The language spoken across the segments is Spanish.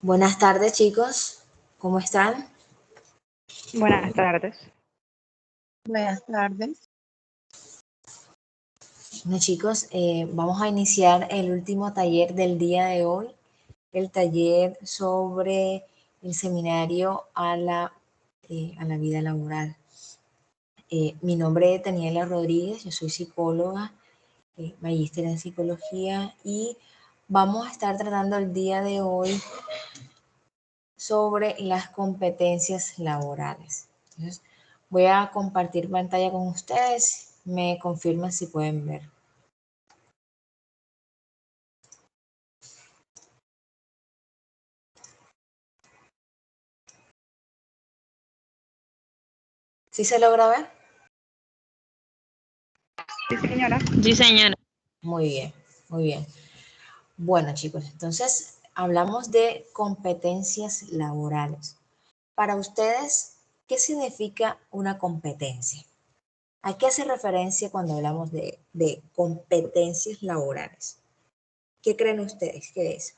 Buenas tardes, chicos. ¿Cómo están? Buenas tardes. Buenas tardes. Bueno, chicos, vamos a iniciar el último taller del día de hoy, el taller sobre el seminario a la vida laboral. Mi nombre es Daniela Rodríguez, yo soy psicóloga, magíster en psicología, y vamos a estar tratando el día de hoy sobre las competencias laborales. Entonces, voy a compartir pantalla con ustedes. Me confirman si pueden ver. ¿Sí se logra ver? Sí, señora. Sí, señora. Muy bien, muy bien. Bueno, chicos, entonces hablamos de competencias laborales. Para ustedes, ¿qué significa una competencia? ¿A qué hace referencia cuando hablamos de competencias laborales? ¿Qué creen ustedes que es?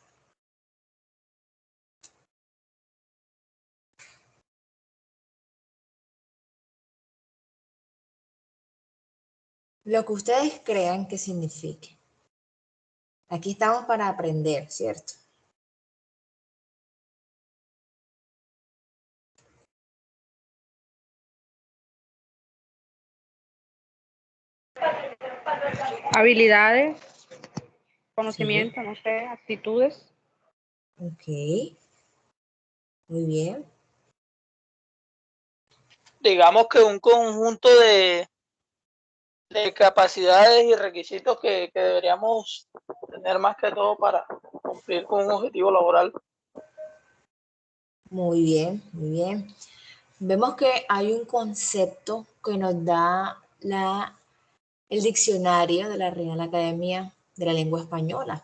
Lo que ustedes crean que signifique. Aquí estamos para aprender, ¿cierto? Habilidades, Sí. conocimiento, no sé, actitudes. Ok. Muy bien. Digamos que un conjunto de capacidades y requisitos que deberíamos tener más que todo para cumplir con un objetivo laboral. Muy bien, muy bien. Vemos que hay un concepto que nos da el diccionario de la Real Academia de la Lengua Española.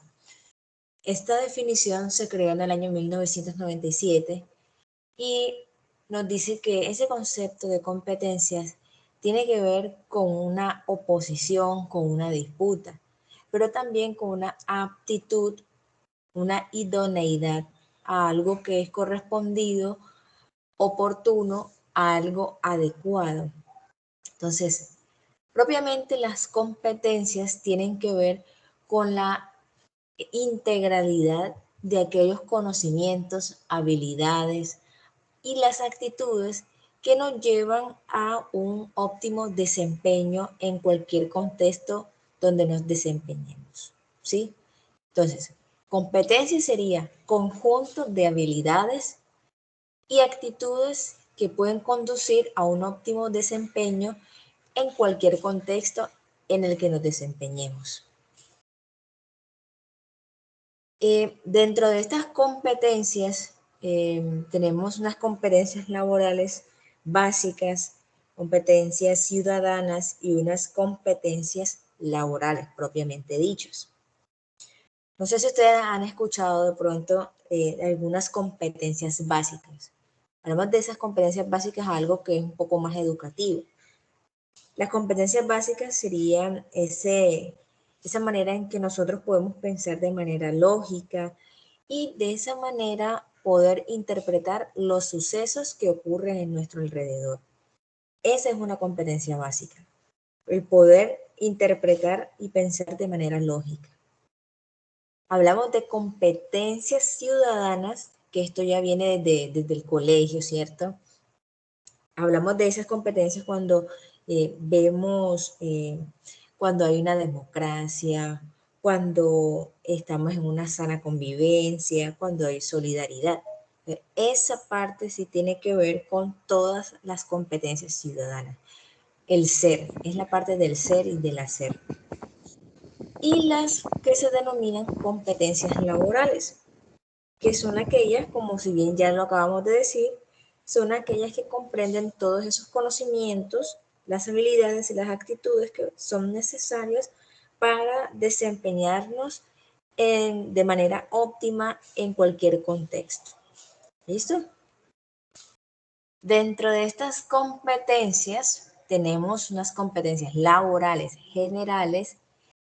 Esta definición se creó en el año 1997 y nos dice que ese concepto de competencias tiene que ver con una oposición, con una disputa, pero también con una aptitud, una idoneidad a algo que es correspondido, oportuno, a algo adecuado. Entonces, propiamente las competencias tienen que ver con la integralidad de aquellos conocimientos, habilidades y las actitudes que nos llevan a un óptimo desempeño en cualquier contexto donde nos desempeñemos, ¿sí? Entonces, competencia sería conjunto de habilidades y actitudes que pueden conducir a un óptimo desempeño en cualquier contexto en el que nos desempeñemos. Dentro de estas competencias tenemos unas competencias laborales básicas, competencias ciudadanas y unas competencias laborales propiamente dichas. No sé si ustedes han escuchado de pronto algunas competencias básicas. Hablamos de esas competencias básicas a algo que es un poco más educativo. Las competencias básicas serían esa manera en que nosotros podemos pensar de manera lógica y de esa manera poder interpretar los sucesos que ocurren en nuestro alrededor. Esa es una competencia básica, el poder interpretar y pensar de manera lógica. Hablamos de competencias ciudadanas, que esto ya viene desde el colegio, ¿cierto? Hablamos de esas competencias cuando vemos, cuando hay una democracia, cuando estamos en una sana convivencia, cuando hay solidaridad. Esa parte sí tiene que ver con todas las competencias ciudadanas. El ser, es la parte del ser y del hacer. Y las que se denominan competencias laborales, que son aquellas, como si bien ya lo acabamos de decir, son aquellas que comprenden todos esos conocimientos, las habilidades y las actitudes que son necesarias para desempeñarnos de manera óptima en cualquier contexto. ¿Listo? Dentro de estas competencias tenemos unas competencias laborales generales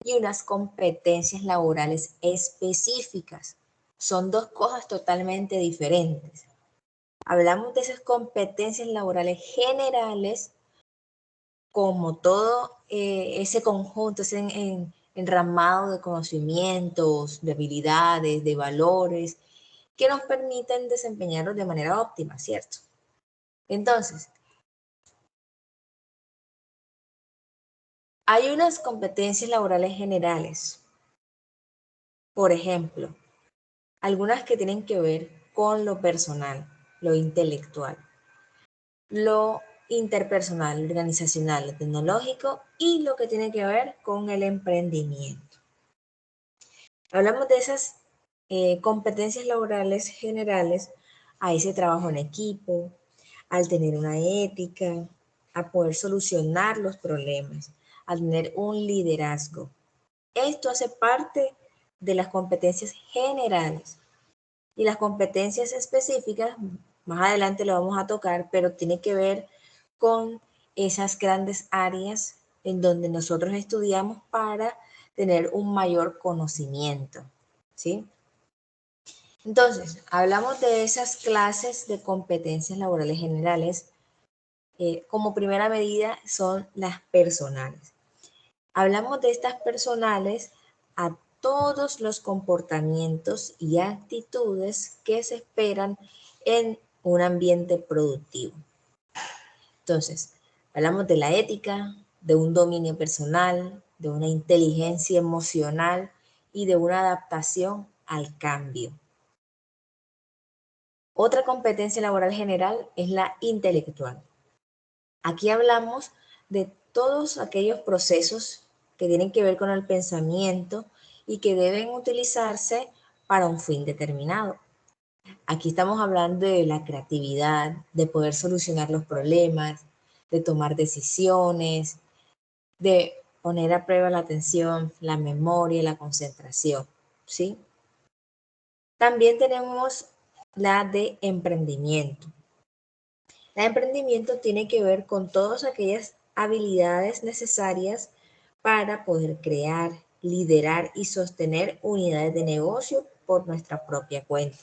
y unas competencias laborales específicas. son dos cosas totalmente diferentes. Hablamos de esas competencias laborales generales como todo ese conjunto, ese enramado de conocimientos, de habilidades, de valores que nos permiten desempeñarlos de manera óptima, ¿cierto? Entonces, hay unas competencias laborales generales, por ejemplo, algunas que tienen que ver con lo personal, lo intelectual, lo interpersonal, lo organizacional, lo tecnológico y lo que tiene que ver con el emprendimiento. Hablamos de esas competencias laborales generales, a ese trabajo en equipo, al tener una ética, a poder solucionar los problemas, a tener un liderazgo. Esto hace parte de las competencias generales y las competencias específicas, más adelante lo vamos a tocar, pero tiene que ver con esas grandes áreas en donde nosotros estudiamos para tener un mayor conocimiento, ¿sí? Entonces, hablamos de esas clases de competencias laborales generales. Como primera medida son las personales. Hablamos de estas personales a todos los comportamientos y actitudes que se esperan en un ambiente productivo. Entonces, hablamos de la ética, de un dominio personal, de una inteligencia emocional y de una adaptación al cambio. Otra competencia laboral general es la intelectual. Aquí hablamos de todos aquellos procesos que tienen que ver con el pensamiento y que deben utilizarse para un fin determinado. Aquí estamos hablando de la creatividad, de poder solucionar los problemas, de tomar decisiones, de poner a prueba la atención, la memoria y la concentración, ¿sí? También tenemos la de emprendimiento. La de emprendimiento tiene que ver con todas aquellas habilidades necesarias para poder crear, liderar y sostener unidades de negocio por nuestra propia cuenta.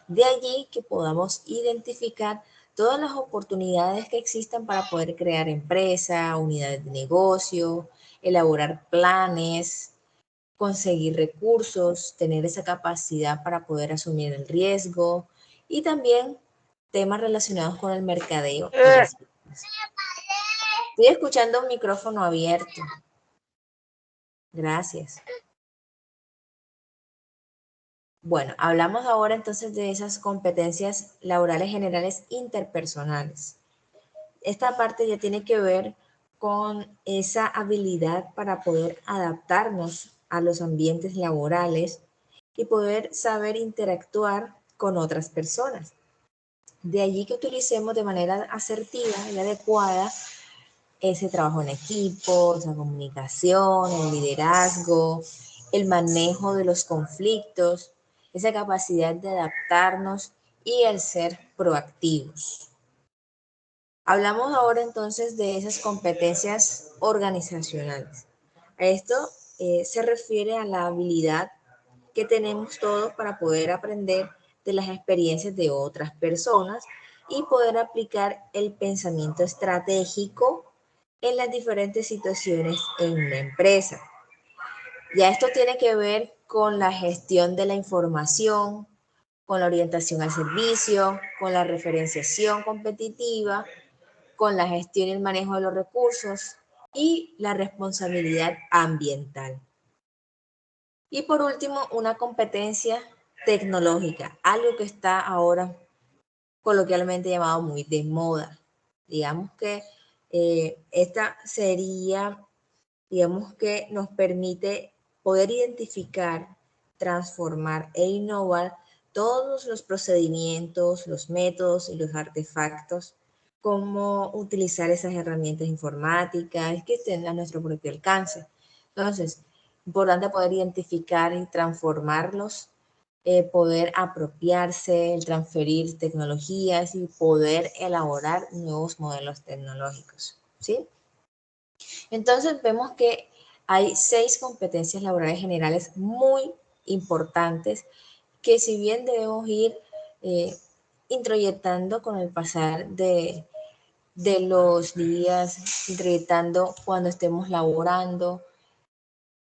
De allí que podamos identificar todas las oportunidades que existan para poder crear empresa, unidades de negocio, elaborar planes, conseguir recursos, tener esa capacidad para poder asumir el riesgo y también temas relacionados con el mercadeo y las ventas. Estoy escuchando un micrófono abierto. Gracias. Bueno, hablamos ahora entonces de esas competencias laborales generales interpersonales. Esta parte ya tiene que ver con esa habilidad para poder adaptarnos a los ambientes laborales y poder saber interactuar con otras personas. De allí que utilicemos de manera asertiva y adecuada ese trabajo en equipo, esa comunicación, el liderazgo, el manejo de los conflictos, esa capacidad de adaptarnos y el ser proactivos. Hablamos ahora entonces de esas competencias organizacionales. A esto se refiere a la habilidad que tenemos todos para poder aprender de las experiencias de otras personas y poder aplicar el pensamiento estratégico en las diferentes situaciones en una empresa. Ya esto tiene que ver con la gestión de la información, con la orientación al servicio, con la referenciación competitiva, con la gestión y el manejo de los recursos y la responsabilidad ambiental. Y por último, una competencia tecnológica, algo que está ahora coloquialmente llamado muy de moda. Digamos que esta sería, digamos que nos permite poder identificar, transformar e innovar todos los procedimientos, los métodos y los artefactos, cómo utilizar esas herramientas informáticas que estén a nuestro propio alcance. Entonces, importante poder identificar y transformarlos, poder apropiarse, el transferir tecnologías y poder elaborar nuevos modelos tecnológicos, ¿sí? Entonces vemos que hay 6 competencias laborales generales muy importantes que si bien debemos ir introyectando con el pasar de los días, introyectando cuando estemos laborando.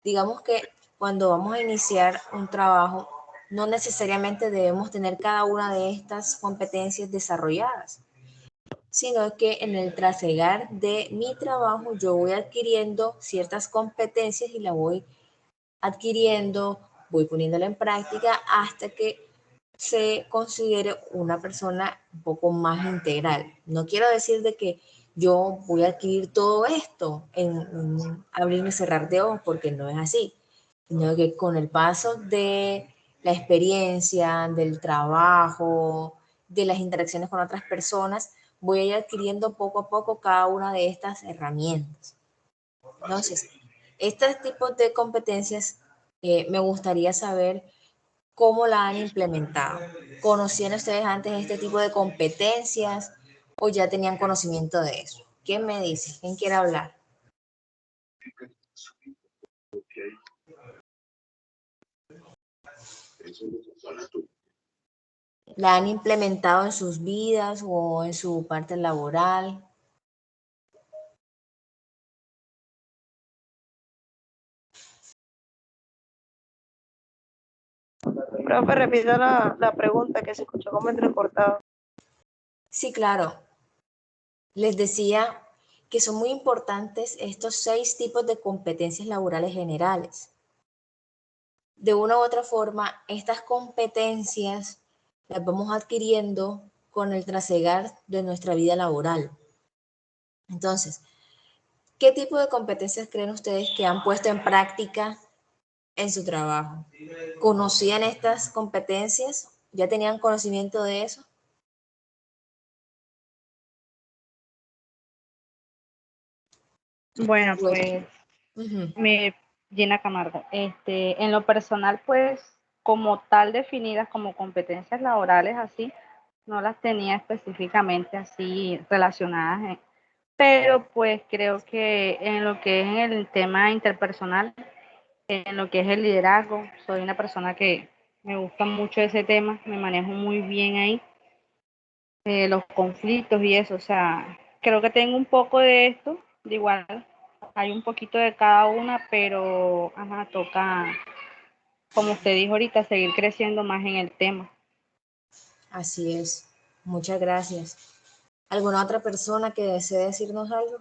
Digamos que cuando vamos a iniciar un trabajo, no necesariamente debemos tener cada una de estas competencias desarrolladas, sino que en el trasegar de mi trabajo yo voy adquiriendo ciertas competencias y la voy adquiriendo, voy poniéndola en práctica hasta que se considere una persona un poco más integral. No quiero decir de que yo voy a adquirir todo esto en un abrir y cerrar de ojos, porque no es así, sino que con el paso de la experiencia, del trabajo, de las interacciones con otras personas, voy a ir adquiriendo poco a poco cada una de estas herramientas. Entonces, estos tipos de competencias me gustaría saber cómo la han implementado. ¿Conocían ustedes antes este tipo de competencias o ya tenían conocimiento de eso? ¿Quién me dice? ¿Quién quiere hablar? ¿La han implementado en sus vidas o en su parte laboral? Profe, repita la pregunta que se escuchó como entrecortado. Sí, claro. Les decía que son muy importantes estos 6 tipos de competencias laborales generales. De una u otra forma, estas competencias las vamos adquiriendo con el trasegar de nuestra vida laboral. Entonces, ¿qué tipo de competencias creen ustedes que han puesto en práctica en su trabajo? ¿Conocían estas competencias? ¿Ya tenían conocimiento de eso? Bueno, Pues, pues ujú. Gina Camargo, en lo personal, pues como tal definidas como competencias laborales así, no las tenía específicamente así relacionadas, pero pues creo que en lo que es en el tema interpersonal, en lo que es el liderazgo, soy una persona que me gusta mucho ese tema, me manejo muy bien ahí, los conflictos y eso, o sea, creo que tengo un poco de esto, de igual, hay un poquito de cada una, pero ajá, toca, como usted dijo ahorita, seguir creciendo más en el tema. Así es. Muchas gracias. ¿Alguna otra persona que desee decirnos algo?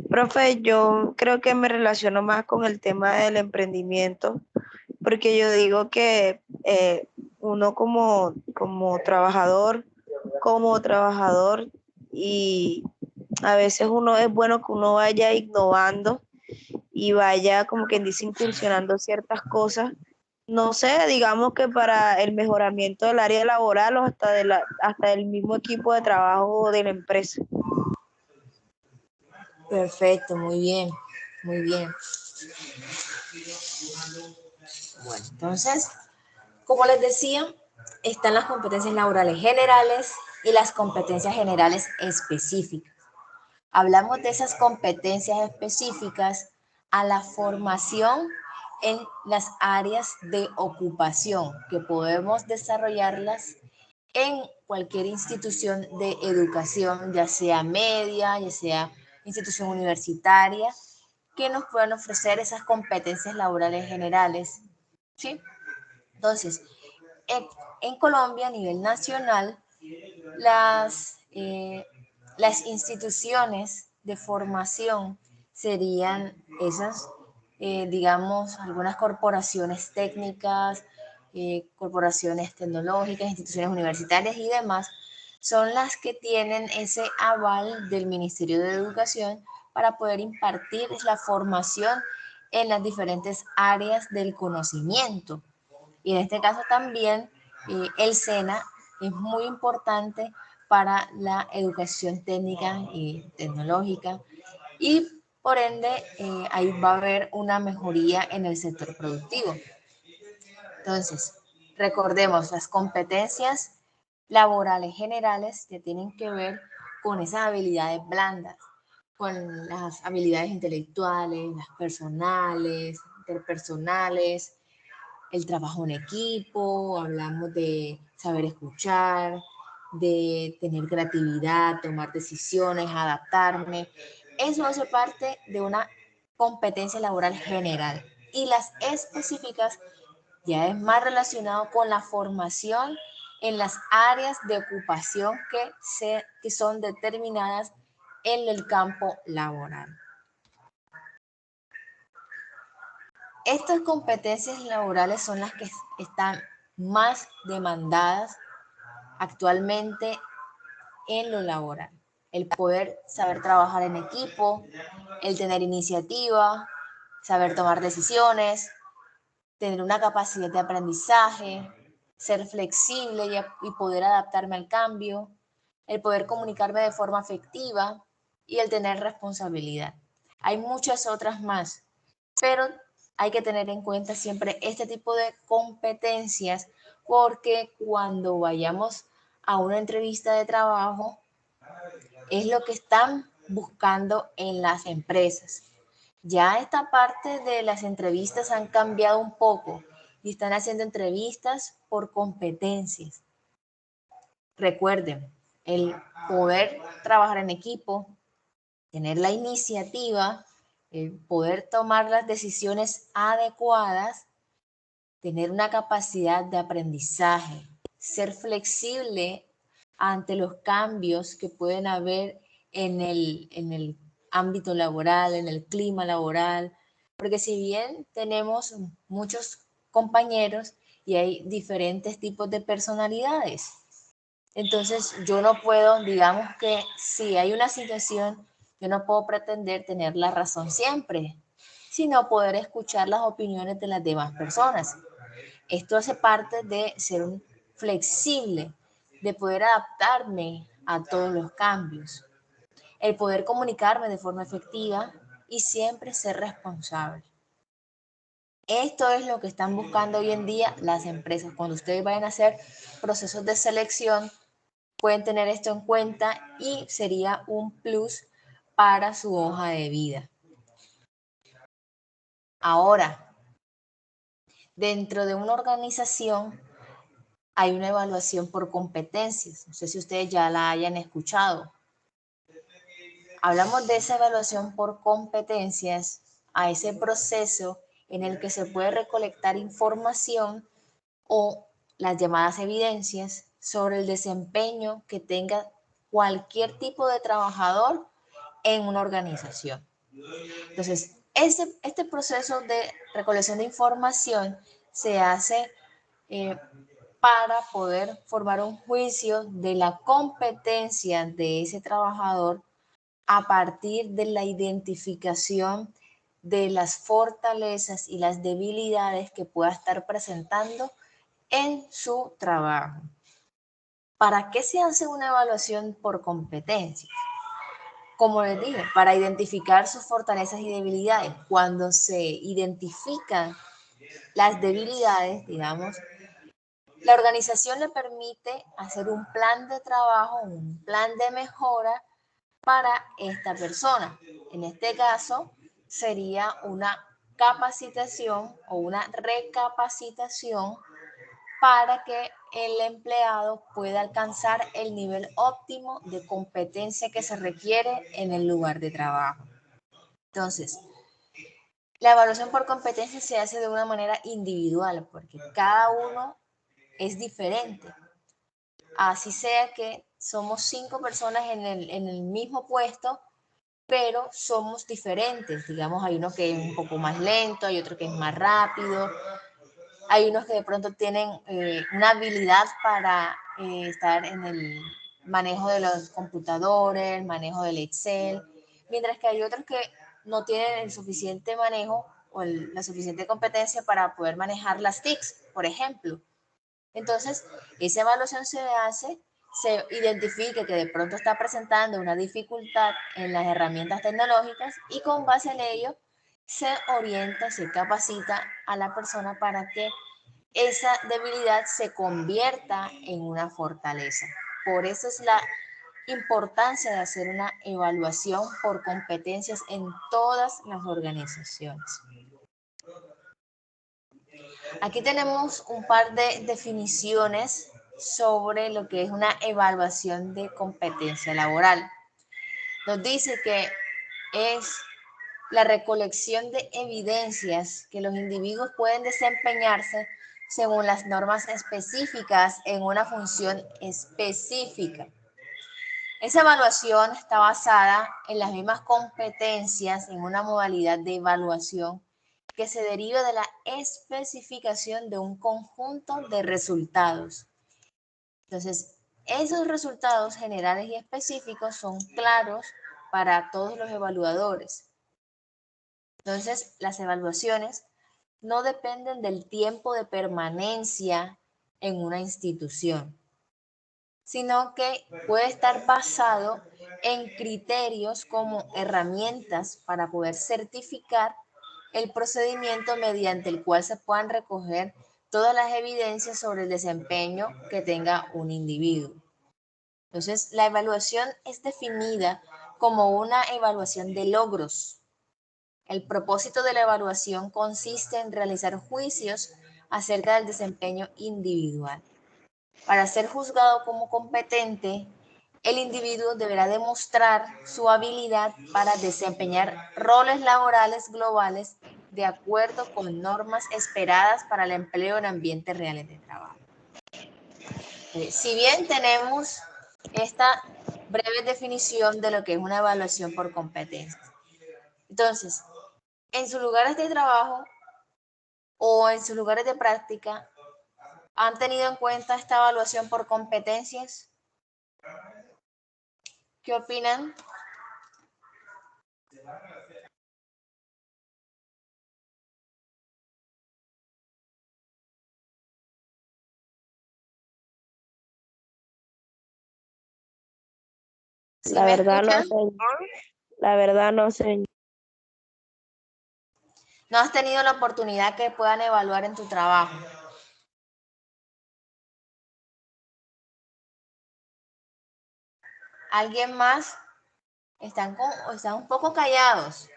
Profe, yo creo que me relaciono más con el tema del emprendimiento, porque yo digo que uno como trabajador, y a veces uno es bueno que uno vaya innovando y vaya, como quien dice, incursionando ciertas cosas. No sé, digamos que para el mejoramiento del área laboral o hasta del mismo equipo de trabajo de la empresa. Perfecto, muy bien, muy bien. Bueno, entonces, como les decía, están las competencias laborales generales y las competencias generales específicas. Hablamos de esas competencias específicas a la formación en las áreas de ocupación que podemos desarrollarlas en cualquier institución de educación, ya sea media, ya sea institución universitaria, que nos puedan ofrecer esas competencias laborales generales, ¿sí? Entonces, en Colombia, a nivel nacional, las instituciones de formación serían esas, digamos, algunas corporaciones técnicas, corporaciones tecnológicas, instituciones universitarias y demás, son las que tienen ese aval del Ministerio de Educación para poder impartir la formación en las diferentes áreas del conocimiento. Y en este caso también el SENA es muy importante para la educación técnica y tecnológica y por ende ahí va a haber una mejoría en el sector productivo. Entonces, recordemos las competencias laborales generales que tienen que ver con esas habilidades blandas, con las habilidades intelectuales, las personales, interpersonales, el trabajo en equipo, hablamos de saber escuchar, de tener creatividad, tomar decisiones, adaptarme. Eso hace parte de una competencia laboral general. Y las específicas ya es más relacionado con la formación en las áreas de ocupación que son determinadas en el campo laboral. Estas competencias laborales son las que están más demandadas actualmente en lo laboral. El poder saber trabajar en equipo, el tener iniciativa, saber tomar decisiones, tener una capacidad de aprendizaje, ser flexible y poder adaptarme al cambio, el poder comunicarme de forma efectiva y el tener responsabilidad. Hay muchas otras más, pero hay que tener en cuenta siempre este tipo de competencias porque cuando vayamos a una entrevista de trabajo es lo que están buscando en las empresas. Ya esta parte de las entrevistas han cambiado un poco y están haciendo entrevistas por competencias. Recuerden, el poder trabajar en equipo, tener la iniciativa, el poder tomar las decisiones adecuadas, tener una capacidad de aprendizaje, ser flexible ante los cambios que pueden haber en el ámbito laboral, en el clima laboral, porque si bien tenemos muchos compañeros y hay diferentes tipos de personalidades, entonces yo no puedo, digamos que si hay una situación, yo no puedo pretender tener la razón siempre, sino poder escuchar las opiniones de las demás personas. Esto hace parte de ser un flexible, de poder adaptarme a todos los cambios, el poder comunicarme de forma efectiva y siempre ser responsable. Esto es lo que están buscando hoy en día las empresas. Cuando ustedes vayan a hacer procesos de selección, pueden tener esto en cuenta y sería un plus para su hoja de vida. Ahora, dentro de una organización hay una evaluación por competencias. No sé si ustedes ya la hayan escuchado. Hablamos de esa evaluación por competencias, a ese proceso en el que se puede recolectar información o las llamadas evidencias sobre el desempeño que tenga cualquier tipo de trabajador en una organización. Entonces, este proceso de recolección de información se hace para poder formar un juicio de la competencia de ese trabajador a partir de la identificación de las fortalezas y las debilidades que pueda estar presentando en su trabajo. ¿Para qué se hace una evaluación por competencias? Como les dije, para identificar sus fortalezas y debilidades. Cuando se identifican las debilidades, digamos, la organización le permite hacer un plan de trabajo, un plan de mejora para esta persona. En este caso, sería una capacitación o una recapacitación para que el empleado pueda alcanzar el nivel óptimo de competencia que se requiere en el lugar de trabajo. Entonces, la evaluación por competencia se hace de una manera individual porque cada uno es diferente. Así sea que somos 5 personas en el mismo puesto, pero somos diferentes. Digamos, hay uno que es un poco más lento, hay otro que es más rápido, hay unos que de pronto tienen una habilidad para estar en el manejo de los computadores, el manejo del Excel, mientras que hay otros que no tienen el suficiente manejo o la suficiente competencia para poder manejar las TICs, por ejemplo. Entonces, esa evaluación se hace, se identifica que de pronto está presentando una dificultad en las herramientas tecnológicas y con base en ello se orienta, se capacita a la persona para que esa debilidad se convierta en una fortaleza. Por eso es la importancia de hacer una evaluación por competencias en todas las organizaciones. Aquí tenemos un par de definiciones sobre lo que es una evaluación de competencia laboral. Nos dice que es la recolección de evidencias que los individuos pueden desempeñarse según las normas específicas en una función específica. Esa evaluación está basada en las mismas competencias en una modalidad de evaluación que se deriva de la especificación de un conjunto de resultados. Entonces, esos resultados generales y específicos son claros para todos los evaluadores. Entonces, las evaluaciones no dependen del tiempo de permanencia en una institución, sino que puede estar basado en criterios como herramientas para poder certificar el procedimiento mediante el cual se puedan recoger todas las evidencias sobre el desempeño que tenga un individuo. Entonces, la evaluación es definida como una evaluación de logros. El propósito de la evaluación consiste en realizar juicios acerca del desempeño individual. Para ser juzgado como competente, el individuo deberá demostrar su habilidad para desempeñar roles laborales globales de acuerdo con normas esperadas para el empleo en ambientes reales de trabajo. Si bien tenemos esta breve definición de lo que es una evaluación por competencias, entonces, en sus lugares de trabajo o en sus lugares de práctica, ¿han tenido en cuenta esta evaluación por competencias? ¿Qué opinan? ¿Sí La me verdad no escuchan? sé. La verdad no sé. ¿No has tenido la oportunidad que puedan evaluar en tu trabajo? ¿Alguien más? Están un poco callados.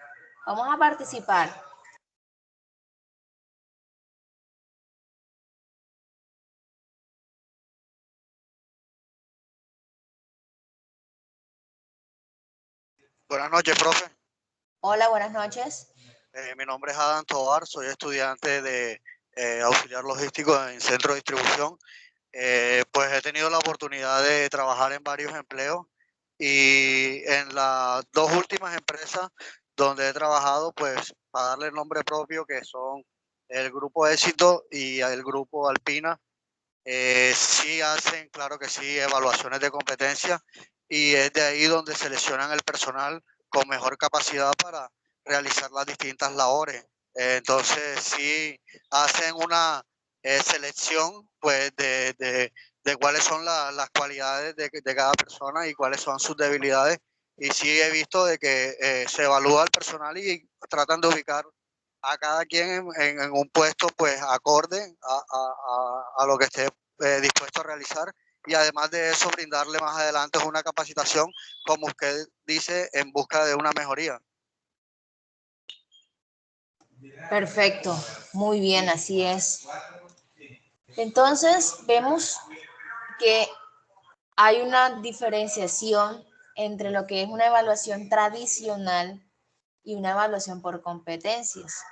Vamos a participar. Buenas noches, profe. Hola, buenas noches. Mi nombre es Adam Tovar, soy estudiante de auxiliar logístico en centro de distribución. Pues he tenido la oportunidad de trabajar en varios empleos y en las dos últimas empresas donde he trabajado, pues para darle el nombre propio, que son el Grupo Éxito y el Grupo Alpina, sí hacen, claro que sí, evaluaciones de competencia y es de ahí donde seleccionan el personal con mejor capacidad para realizar las distintas labores. Entonces sí hacen una selección pues de cuáles son las cualidades de cada persona y cuáles son sus debilidades. Y sí he visto de que se evalúa el personal y tratan de ubicar a cada quien en un puesto pues acorde a lo que esté dispuesto a realizar y además de eso brindarle más adelante una capacitación, como usted dice, en busca de una mejoría. Perfecto, muy bien, así es. Entonces, vemos que hay una diferenciación entre lo que es una evaluación tradicional y una evaluación por competencias.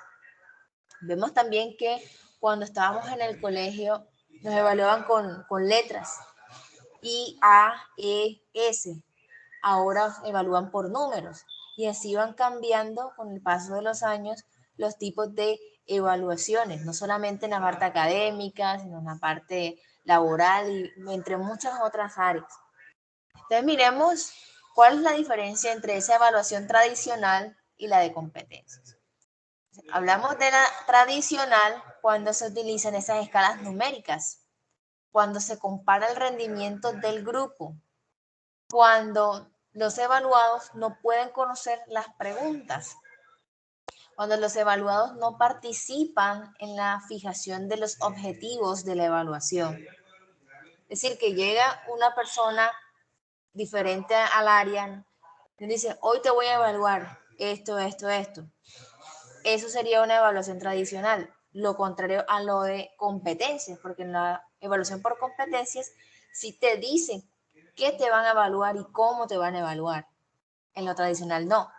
Vemos también que cuando estábamos en el colegio nos evaluaban con letras I, A, E, S. Ahora evalúan por números y así van cambiando con el paso de los años los tipos de evaluaciones, no solamente en la parte académica, sino en la parte laboral y entre muchas otras áreas. Entonces miremos cuál es la diferencia entre esa evaluación tradicional y la de competencias. Hablamos de la tradicional cuando se utilizan esas escalas numéricas, cuando se compara el rendimiento del grupo, cuando los evaluados no pueden conocer las preguntas, cuando los evaluados no participan en la fijación de los objetivos de la evaluación. Es decir, que llega una persona diferente al área y dice, hoy te voy a evaluar esto, esto, esto. Eso sería una evaluación tradicional. lo contrario a lo de competencias, porque en la evaluación por competencias sí te dicen qué te van a evaluar y cómo te van a evaluar. En lo tradicional no.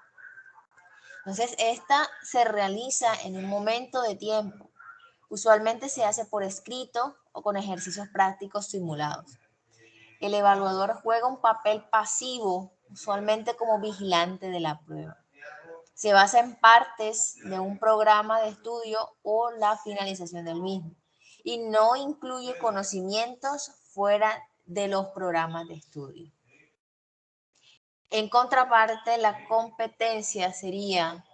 Entonces, esta se realiza en un momento de tiempo. Usualmente se hace por escrito o con ejercicios prácticos simulados. El evaluador juega un papel pasivo, usualmente como vigilante de la prueba. Se basa en partes de un programa de estudio o la finalización del mismo y no incluye conocimientos fuera de los programas de estudio. En contraparte, la competencia sería: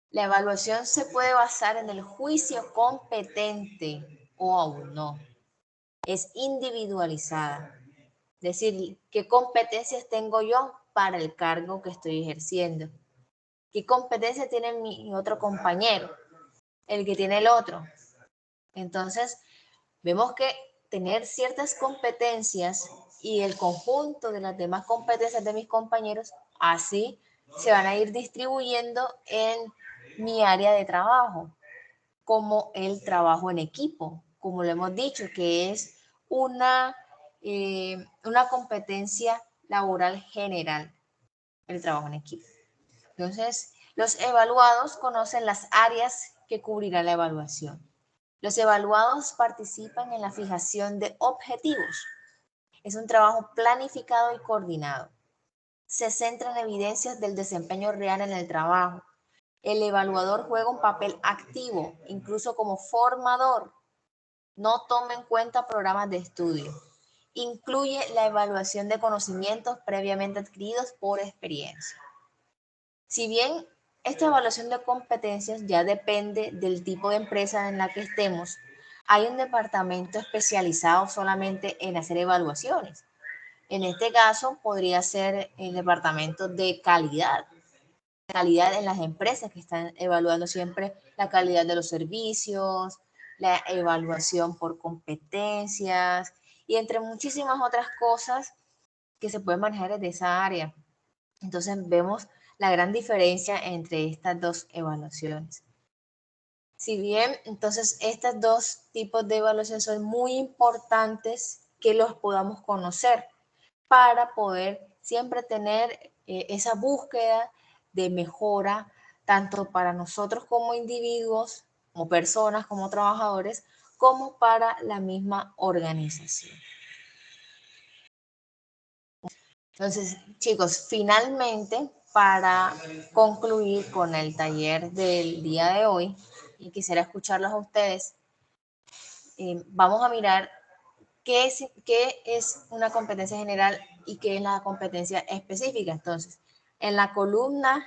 la evaluación se puede basar en el juicio competente o aún no. Es individualizada. Es decir, ¿qué competencias tengo yo para el cargo que estoy ejerciendo? ¿Qué competencia tiene mi otro compañero? El que tiene el otro. Entonces, vemos que tener ciertas competencias y el conjunto de las demás competencias de mis compañeros, así se van a ir distribuyendo en mi área de trabajo, como el trabajo en equipo, como lo hemos dicho, que es una competencia laboral general, el trabajo en equipo. Entonces, los evaluados conocen las áreas que cubrirá la evaluación. Los evaluados participan en la fijación de objetivos. Es un trabajo planificado y coordinado. Se centra en evidencias del desempeño real en el trabajo. El evaluador juega un papel activo, incluso como formador. No toma en cuenta programas de estudio. Incluye la evaluación de conocimientos previamente adquiridos por experiencia. Si bien esta evaluación de competencias ya depende del tipo de empresa en la que estemos, hay un departamento especializado solamente en hacer evaluaciones. En este caso podría ser el departamento de calidad en las empresas que están evaluando siempre la calidad de los servicios, la evaluación por competencias y entre muchísimas otras cosas que se pueden manejar desde esa área. Entonces vemos la gran diferencia entre estas dos evaluaciones. Si bien entonces estos dos tipos de evaluación son muy importantes que los podamos conocer para poder siempre tener esa búsqueda de mejora, tanto para nosotros como individuos, como personas, como trabajadores, como para la misma organización. Entonces, chicos, finalmente, para concluir con el taller del día de hoy, y quisiera escucharlos a ustedes, vamos a mirar qué es una competencia general y qué es la competencia específica. Entonces, en la columna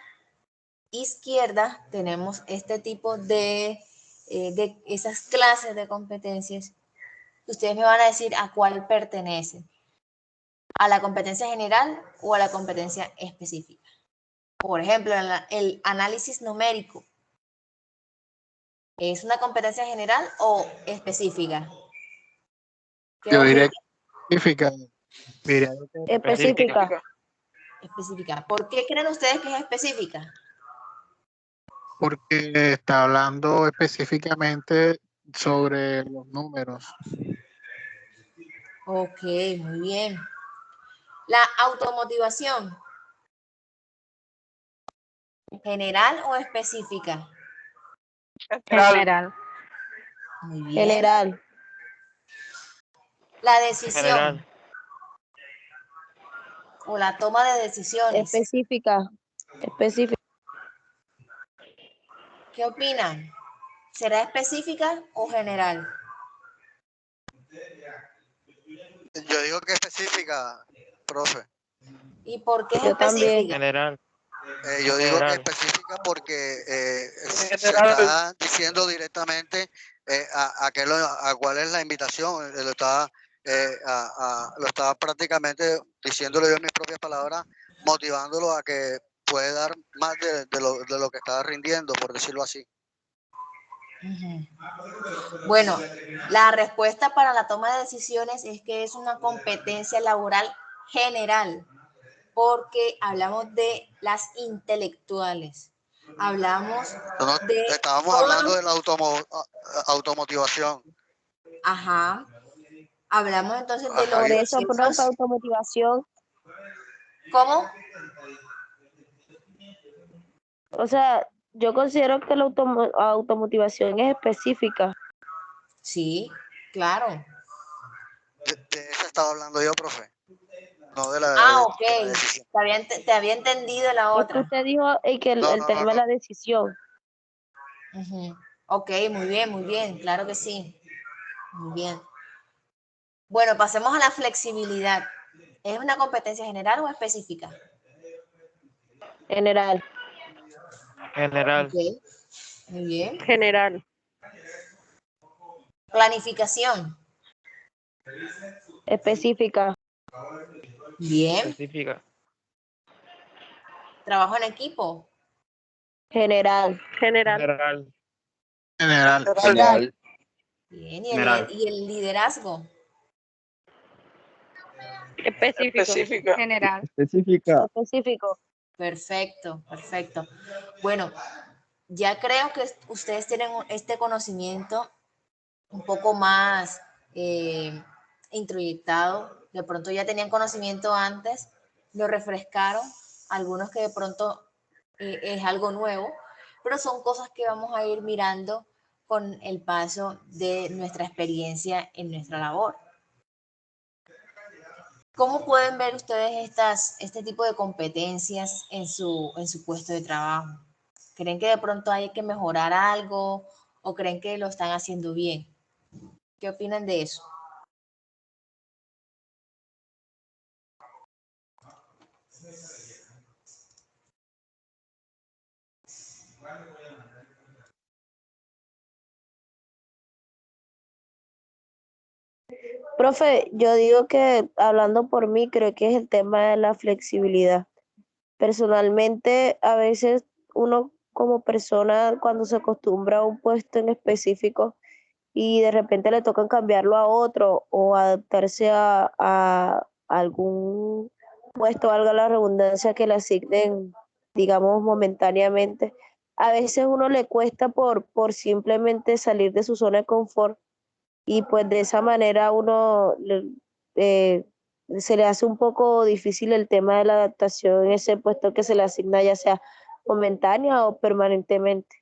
izquierda tenemos este tipo de esas clases de competencias. Ustedes me van a decir a cuál pertenece. ¿A la competencia general o a la competencia específica? Por ejemplo, el análisis numérico, ¿es una competencia general o específica? Yo diría que específica. Específica. Específica. ¿Por qué creen ustedes que es específica? Porque está hablando específicamente sobre los números. Ok, muy bien. La automotivación, ¿general o específica? General. Muy bien. General. La decisión General. o la toma de decisiones. Específica. Específica. ¿Qué opinan? ¿Será específica o general? Yo digo que específica, profe. ¿Y por qué es Yo también. específica? General. Yo digo que General. específica porque se General. está diciendo directamente a cuál es la invitación. Lo estaba prácticamente diciéndolo yo en mis propias palabras, motivándolo a que puede dar más de lo que estaba rindiendo, por decirlo así. Bueno, la respuesta para la toma de decisiones es que es una competencia laboral general, porque hablamos de las intelectuales. hablamos No, de estábamos todos hablando los- de la automotivación. Ajá. Hablamos entonces de los Por Yo- eso, profe, procesos. automotivación. ¿Cómo? O sea, yo considero que la automotivación es específica. Sí, claro. de esa estaba hablando yo, profe. No de la, Ah, de ok. la decisión. Te había entendido la Es que otra. usted dijo que No, el no, no, tema de no. la decisión. Ujú. Ok, muy bien, claro que sí. Muy bien. Bueno, pasemos a la flexibilidad. ¿Es una competencia general o específica? General. Ok, muy bien. General. Planificación. Específica. Bien. Específica. Trabajo en equipo. General. General. General. General. General. Bien. General. Y el liderazgo. Específico. Específica. General. Específica. Específico. Perfecto, perfecto. Bueno, ya creo que ustedes tienen este conocimiento un poco más introyectado. De pronto ya tenían conocimiento antes, lo refrescaron. Algunos que de pronto es algo nuevo, pero son cosas que vamos a ir mirando con el paso de nuestra experiencia en nuestra labor. ¿Cómo pueden ver ustedes este tipo de competencias en su puesto de trabajo? ¿Creen que de pronto hay que mejorar algo o creen que lo están haciendo bien? ¿Qué opinan de eso? Profe, yo digo que hablando por mí, creo que es el tema de la flexibilidad. Personalmente, a veces uno como persona, cuando se acostumbra a un puesto en específico y de repente le tocan cambiarlo a otro o adaptarse a algún puesto, valga la redundancia, que le asignen, digamos, momentáneamente, a veces uno le cuesta por simplemente salir de su zona de confort y pues de esa manera eh, se le hace un poco difícil el tema de la adaptación en ese puesto que se le asigna, ya sea momentánea o permanentemente.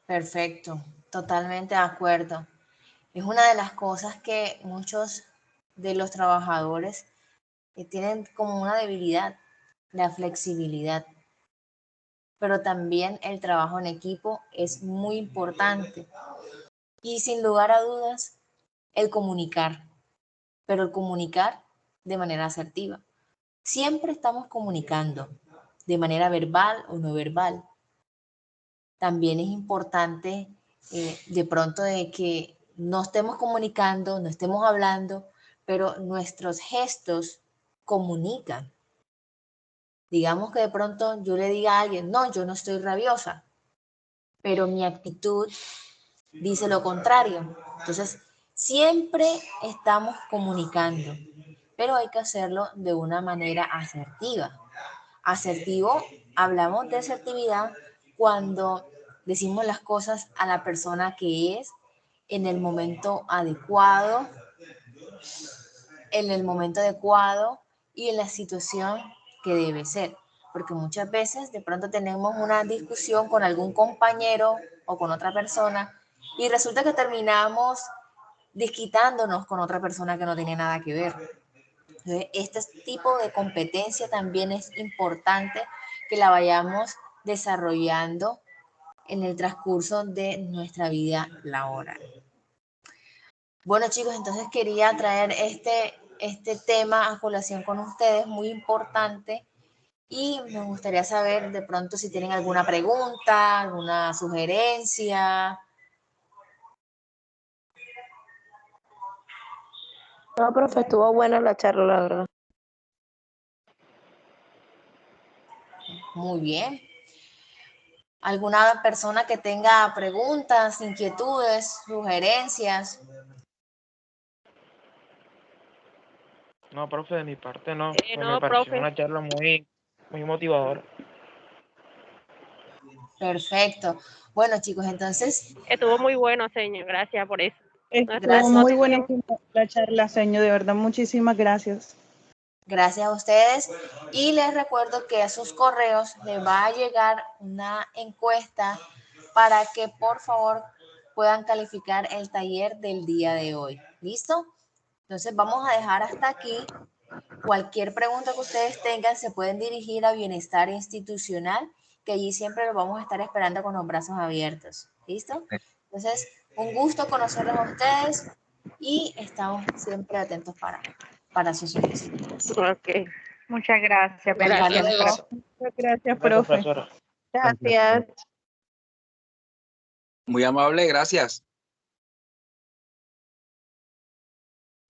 Perfecto, totalmente de acuerdo. Es una de las cosas que muchos de los trabajadores tienen como una debilidad, la flexibilidad. Pero también el trabajo en equipo es muy importante. Y sin lugar a dudas, el comunicar, pero el comunicar de manera asertiva. Siempre estamos comunicando de manera verbal o no verbal. También es importante de pronto de que no estemos comunicando, no estemos hablando, pero nuestros gestos comunican. Digamos que de pronto yo le diga a alguien, no, yo no estoy rabiosa, pero mi actitud dice lo contrario. Entonces, siempre estamos comunicando, pero hay que hacerlo de una manera asertiva. Asertivo, hablamos de asertividad cuando decimos las cosas a la persona que es en el momento adecuado, y en la situación que debe ser. Porque muchas veces de pronto tenemos una discusión con algún compañero o con otra persona y resulta que terminamos desquitándonos con otra persona que no tiene nada que ver. Entonces, este tipo de competencia también es importante que la vayamos desarrollando en el transcurso de nuestra vida laboral. Bueno, chicos, entonces quería traer este tema a colación con ustedes, muy importante, y me gustaría saber de pronto si tienen alguna pregunta, alguna sugerencia. No, profe, estuvo buena la charla, la verdad. Muy bien. ¿Alguna persona que tenga preguntas, inquietudes, sugerencias? No, profe, de mi parte no. Pues No, me pareció profe. una charla muy motivadora. Perfecto. Bueno, chicos, entonces, Estuvo muy bueno, señor. Gracias por eso. Estuvo Gracias. No muy sé buena la charla, señor, de verdad, muchísimas gracias. gracias a ustedes. Y les recuerdo que a sus correos les va a llegar una encuesta para que por favor puedan calificar el taller del día de hoy. ¿Listo? Entonces vamos a dejar hasta aquí. Cualquier pregunta que ustedes tengan se pueden dirigir a Bienestar Institucional, que allí siempre los vamos a estar esperando con los brazos abiertos. ¿Listo? Entonces, un gusto conocerlos a ustedes y estamos siempre atentos para sus solicitudes. Ok. Muchas gracias. Hasta Gracias. luego. Muchas gracias, Gracias, profe. profesora. Gracias. Muy amable, gracias.